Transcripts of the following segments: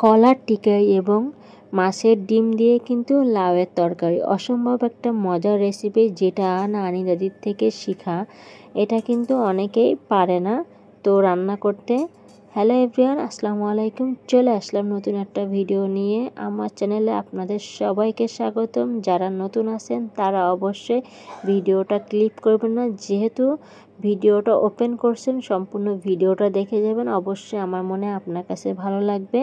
কলার টিকাই এবং মাছের ডিম দিয়ে কিন্তু লাউয়ের তরকারি অসম্ভব একটা মজার রেসিপি, যেটা নানি দাদির থেকে শেখা। এটা কিন্তু অনেকেই পারে না তো রান্না করতে। হ্যালো এভরিওয়ান, আসসালামু আলাইকুম। চলে আসলাম নতুন একটা ভিডিও নিয়ে। আমার চ্যানেলে আপনাদের সবাইকে স্বাগতম। যারা নতুন আছেন তারা অবশ্যই ভিডিওটা ক্লিক করবেন না, যেহেতু ভিডিওটা ওপেন করছেন সম্পূর্ণ ভিডিওটা দেখে যাবেন। অবশ্যই আমার মনে আপনার কাছে ভালো লাগবে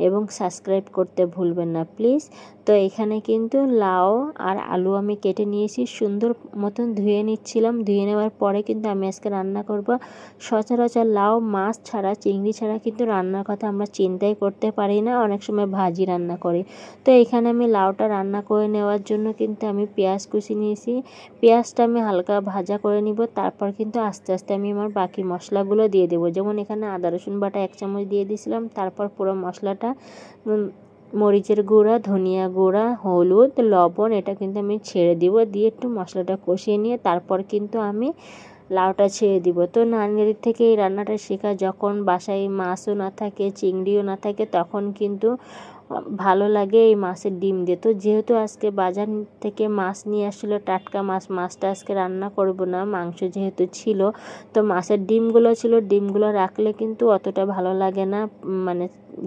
এবং সাবস্ক্রাইব করতে ভুলবেন না প্লিজ। তো এখানে কিন্তু লাউ আর আলু আমি কেটে নিয়েছি, সুন্দর মতন ধুয়ে নিচ্ছিলাম। ধুয়ে নেওয়ার পরে কিন্তু আমি আজকে রান্না করব। সচরাচর লাউ মাছ ছাড়া, চিংড়ি ছাড়া কিন্তু রান্নার কথা আমরা চিন্তাই করতে পারি না, অনেক সময় ভাজি রান্না করি। তো এখানে আমি লাউটা রান্না করে নেওয়ার জন্য কিন্তু আমি পেঁয়াজ কুচি নিয়েছি। পেঁয়াজটা আমি হালকা ভাজা করে নিব, তারপর কিন্তু আস্তে আস্তে আমি আমার বাকি মশলাগুলো দিয়ে দেবো। যেমন এখানে আদা রসুন বাটা 1 চামচ দিয়ে দিয়েছিলাম, তারপর পুরো মশলাটা মরিচের গুঁড়া, ধনিয়া গুঁড়া, হলুদ, লবণ এটা কিন্তু আমি ছেড়ে দিব। দিয়ে একটু মশলাটা কষিয়ে নিয়ে তারপর কিন্তু আমি লাউটা ছেড়ে দিব। তো নানিদের থেকে এই রান্নাটা শেখা। যখন বাসায় মাছও না থাকে, চিংড়িও না থাকে, তখন কিন্তু ভালো লাগে এই মাছের ডিম দিয়ে। তো যেহেতু আজকে বাজার থেকে মাছ নিয়ে আসছিলো, টাটকা মাছ, মাছটা আজকে রান্না করব না, মাংস যেহেতু ছিল। তো মাছের ডিমগুলো ছিল, ডিমগুলো রাখলে কিন্তু অতটা ভালো লাগে না, মানে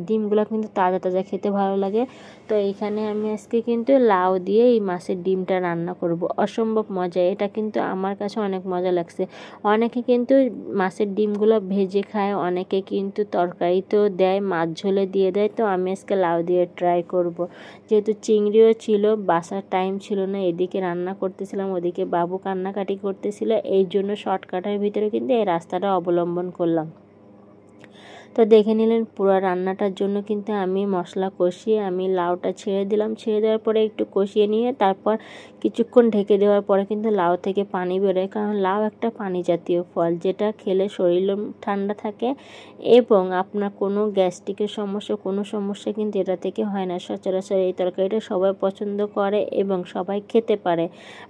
ডিমগুলো কিন্তু তাজা তাজা খেতে ভালো লাগে। তো এইখানে আমি আজকে কিন্তু লাউ দিয়ে এই মাছের ডিমটা রান্না করব। অসম্ভব মজা, এটা কিন্তু আমার কাছে অনেক মজা লাগছে। অনেকে কিন্তু মাছের ডিমগুলো ভেজে খায়, অনেকে কিন্তু তরকারিতেও দেয়, মাছ ঝোলে দিয়ে দেয়। তো আমি আজকে লাউ দিয়ে ট্রাই করব। যেহেতু চিংড়িও ছিল, বাসার টাইম ছিল না, এদিকে রান্না করতেছিলাম, ওদিকে বাবু কান্নাকাটি করতেছিল, এই জন্য শর্টকাটের ভিতরে কিন্তু এই রাস্তাটা অবলম্বন করলাম। তো দেখে নিলেন পুরো রান্নাটার জন্য কিন্তু আমি মশলা কষিয়ে আমি লাউটা ছেড়ে দিলাম। ছেড়ে দেওয়ার পরে একটু কষিয়ে নিয়ে তারপর কিছুক্ষণ ঢেকে দেওয়ার পরে কিন্তু লাউ থেকে পানি বেরোয়, কারণ লাউ একটা পানি জাতীয় ফল, যেটা খেলে শরীর ঠান্ডা থাকে এবং আপনার কোনো গ্যাস্ট্রিকের সমস্যা, কোনো সমস্যা কিন্তু এটা থেকে হয় না। সচরাচর এই তরকারিটা সবাই পছন্দ করে এবং সবাই খেতে পারে।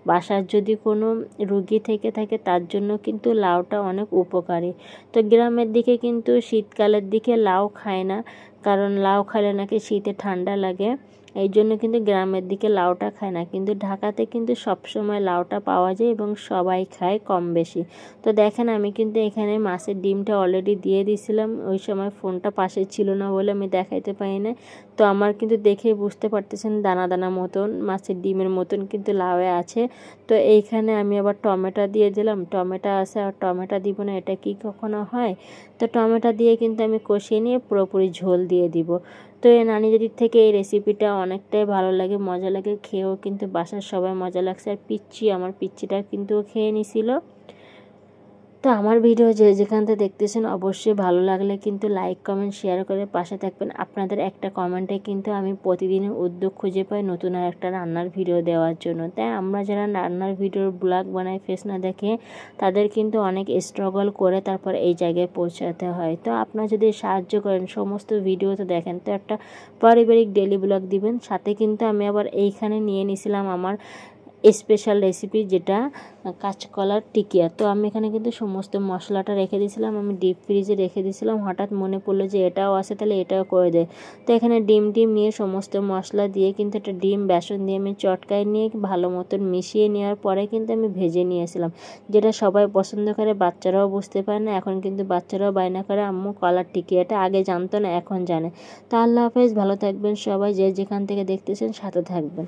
বাসার যদি কোনো রুগী থেকে থাকে তার জন্য কিন্তু লাউটা অনেক উপকারী। তো গ্রামের দিকে কিন্তু শীতকালের দিকে লাউ খায় না, কারণ লাউ খাইলে নাকি শীতে ঠান্ডা লাগে, এই জন্য কিন্তু গ্রামের দিকে লাউটা খায় না। কিন্তু ঢাকাতে কিন্তু সবসময় লাউটা পাওয়া যায় এবং সবাই খায় কম বেশি। তো দেখেন আমি কিন্তু এখানে মাছের ডিমটা অলরেডি দিয়ে দিয়েছিলাম, ওই সময় ফোনটা পাশে ছিল না বলে আমি দেখাইতে পারি না। তো আমার কিন্তু দেখে বুঝতে পারতেছেন দানা দানা মতন মাছের ডিমের মতন কিন্তু লাউয়ে আছে। তো এইখানে আমি আবার টমেটো দিয়ে দিলাম, টমেটো আছে আর টমেটো দিব না, এটা কি কখনো হয়? তো টমেটো দিয়ে কিন্তু আমি কষিয়ে নিয়ে পুরোপুরি ঝোল দিয়ে দিব। তো এই নানিদের থেকে এই রেসিপিটা অনেকটাই ভালো লাগে, মজা লাগে, খেয়েও কিন্তু বাসার সবাই মজা লাগছে। আর আমার পিচ্চিটা কিন্তু খেয়ে নিছিল। তো আমার ভিডিও যে যেখান থেকে দেখতেছেন অবশ্যই ভালো লাগলে কিন্তু লাইক, কমেন্ট, শেয়ার করে পাশে থাকবেন। আপনাদের একটা কমেন্টে কিন্তু আমি প্রতিদিনের উদ্যোগ খুঁজে পাই নতুন আর একটা রান্নার ভিডিও দেওয়ার জন্য। তাই আমরা যারা রান্নার ভিডিওর ব্লগ বানাই ফেস না দেখে, তাদের কিন্তু অনেক স্ট্রাগল করে তারপর এই জায়গায় পৌঁছাতে হয়। তো আপনারা যদি সাহায্য করেন, সমস্ত ভিডিওতে দেখেন, তো একটা পারিবারিক ডেলি ব্লগ দিবেন। সাথে কিন্তু আমি আবার এইখানে নিয়ে নিয়েছিলাম আমার স্পেশাল রেসিপি, যেটা কাঁচকলার টিকিয়া। তো আমি এখানে কিন্তু সমস্ত মশলাটা রেখে দিয়েছিলাম, আমি ডিপ ফ্রিজে রেখে দিয়েছিলাম। হঠাৎ মনে পড়লো যে এটাও আছে, তাহলে এটাও করে দেয়। তো এখানে ডিম নিয়ে সমস্ত মশলা দিয়ে কিন্তু একটা ডিম বেসন দিয়ে আমি চটকায় নিয়ে ভালো মতন মিশিয়ে নেওয়ার পরে কিন্তু আমি ভেজে নিয়েছিলাম, যেটা সবাই পছন্দ করে। বাচ্চারাও বুঝতে পারে না, এখন কিন্তু বাচ্চারাও বায়না করে আম্মু কলার টিকিয়াটা, আগে জানতো না এখন জানে। তা আল্লাহ হাফেজ, ভালো থাকবেন সবাই, যে যেখান থেকে দেখতেছেন সাথে থাকবেন।